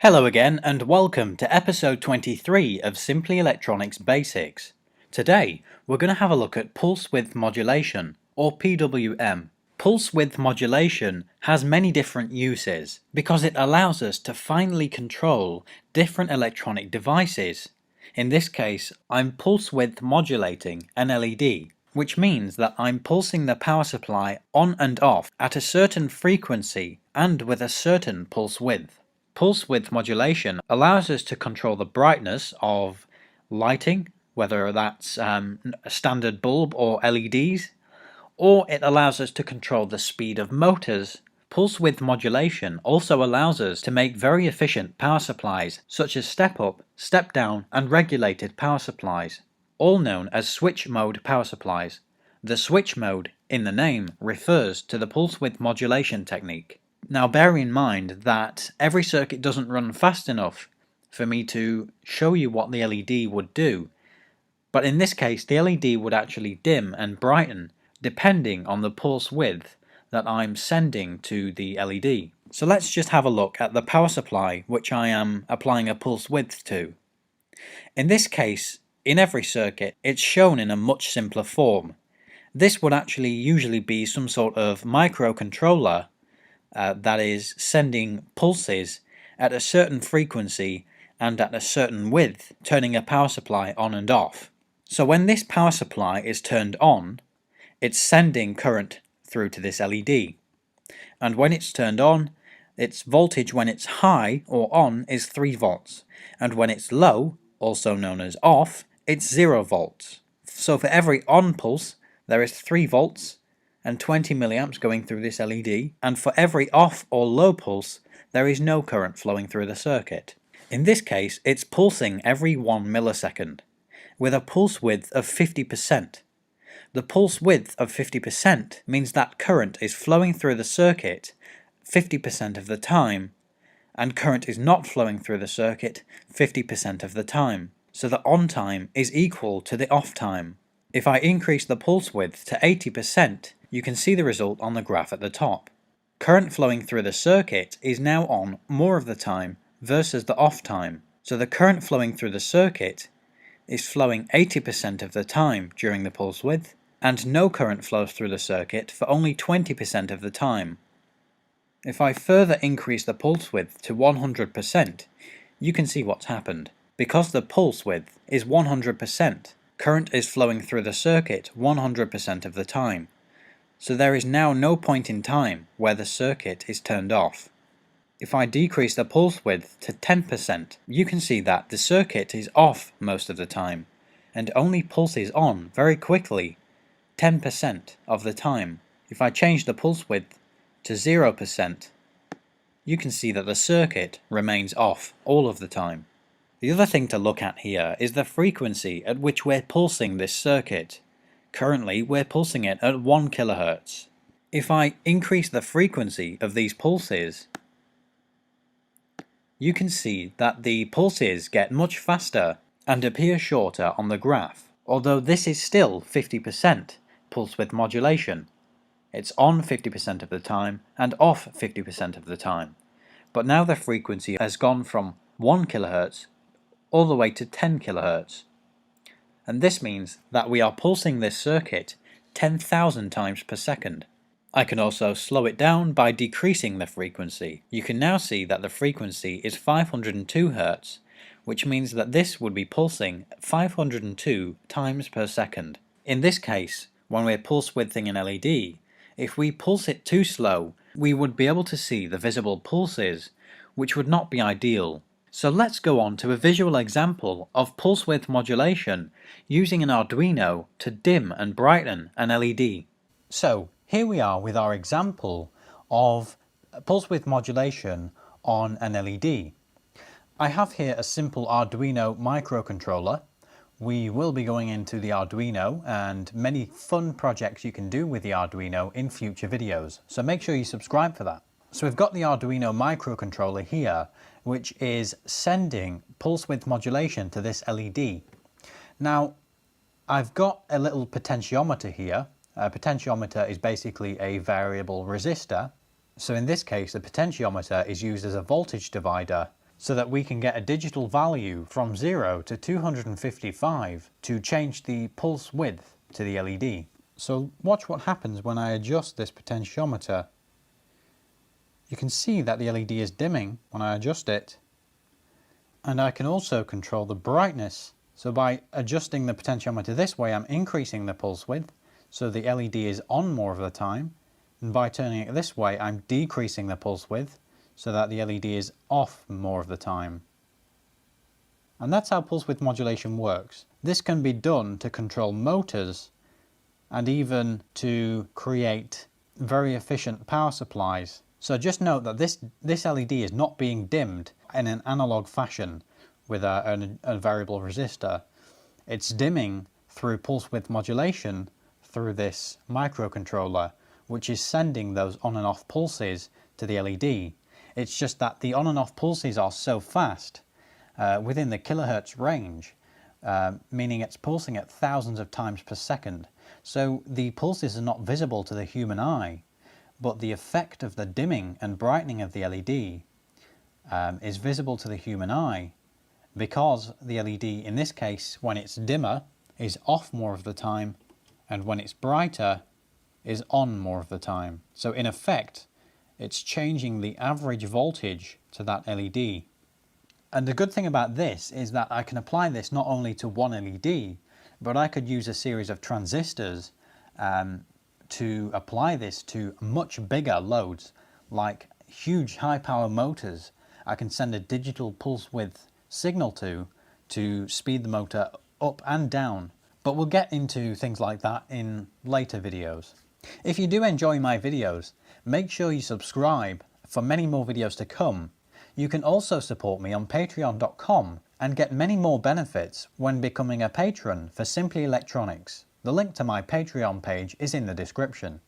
Hello again and welcome to episode 23 of Simply Electronics Basics. Today we're going to have a look at pulse width modulation, or PWM. Pulse width modulation has many different uses because it allows us to finely control different electronic devices. In this case, I'm pulse width modulating an LED, which means that I'm pulsing the power supply on and off at a certain frequency and with a certain pulse width. Pulse width modulation allows us to control the brightness of lighting, whether that's a standard bulb or LEDs, or it allows us to control the speed of motors. Pulse width modulation also allows us to make very efficient power supplies such as step-up, step-down and regulated power supplies, all known as switch mode power supplies. The switch mode in the name refers to the pulse width modulation technique. Now bear in mind that every circuit doesn't run fast enough for me to show you what the LED would do, but in this case the LED would actually dim and brighten depending on the pulse width that I'm sending to the LED. So let's just have a look at the power supply which I am applying a pulse width to. In this case, in every circuit, it's shown in a much simpler form. This would actually usually be some sort of microcontroller that is sending pulses at a certain frequency and at a certain width, turning a power supply on and off. So when this power supply is turned on, it's sending current through to this LED. And when it's turned on, its voltage when it's high or on is 3 volts. And when it's low, also known as off, it's 0 volts. So for every on pulse, there is 3 volts and 20 milliamps going through this LED, and for every off or low pulse, there is no current flowing through the circuit. In this case, it's pulsing every 1 millisecond, with a pulse width of 50%. The pulse width of 50% means that current is flowing through the circuit 50% of the time, and current is not flowing through the circuit 50% of the time. So the on time is equal to the off time. If I increase the pulse width to 80%, you can see the result on the graph at the top. Current flowing through the circuit is now on more of the time versus the off time. So the current flowing through the circuit is flowing 80% of the time during the pulse width, and no current flows through the circuit for only 20% of the time. If I further increase the pulse width to 100%, you can see what's happened. Because the pulse width is 100%, current is flowing through the circuit 100% of the time. So there is now no point in time where the circuit is turned off. If I decrease the pulse width to 10%, you can see that the circuit is off most of the time, and only pulses on very quickly 10% of the time. If I change the pulse width to 0%, you can see that the circuit remains off all of the time. The other thing to look at here is the frequency at which we're pulsing this circuit. Currently, we're pulsing it at 1 kHz. If I increase the frequency of these pulses, you can see that the pulses get much faster and appear shorter on the graph, although this is still 50% pulse width modulation. It's on 50% of the time and off 50% of the time. But now the frequency has gone from 1 kHz all the way to 10 kHz. And this means that we are pulsing this circuit 10,000 times per second. I can also slow it down by decreasing the frequency. You can now see that the frequency is 502 Hz, which means that this would be pulsing 502 times per second. In this case, when we're pulse widthing an LED, if we pulse it too slow, we would be able to see the visible pulses, which would not be ideal. So let's go on to a visual example of pulse width modulation using an Arduino to dim and brighten an LED. So here we are with our example of pulse width modulation on an LED. I have here a simple Arduino microcontroller. We will be going into the Arduino and many fun projects you can do with the Arduino in future videos, so make sure you subscribe for that. So we've got the Arduino microcontroller here, which is sending pulse width modulation to this LED. Now, I've got a little potentiometer here. A potentiometer is basically a variable resistor. So in this case, the potentiometer is used as a voltage divider so that we can get a digital value from 0 to 255 to change the pulse width to the LED. So watch what happens when I adjust this potentiometer. You can see that the LED is dimming when I adjust it, and I can also control the brightness. So by adjusting the potentiometer this way, I'm increasing the pulse width, so the LED is on more of the time, and by turning it this way, I'm decreasing the pulse width, so that the LED is off more of the time. And that's how pulse width modulation works. This can be done to control motors and even to create very efficient power supplies. So just note that this LED is not being dimmed in an analog fashion with a variable resistor. It's dimming through pulse width modulation through this microcontroller, which is sending those on and off pulses to the LED. It's just that the on and off pulses are so fast, within the kilohertz range, meaning it's pulsing at thousands of times per second. So the pulses are not visible to the human eye, but the effect of the dimming and brightening of the LED is visible to the human eye, because the LED, in this case, when it's dimmer, is off more of the time, and when it's brighter, is on more of the time. So in effect, it's changing the average voltage to that LED. And the good thing about this is that I can apply this not only to one LED, but I could use a series of transistors to apply this to much bigger loads, like huge high power motors. I can send a digital pulse width signal to speed the motor up and down. But we'll get into things like that in later videos. If you do enjoy my videos, make sure you subscribe for many more videos to come. You can also support me on patreon.com and get many more benefits when becoming a patron for Simply Electronics. The link to my Patreon page is in the description.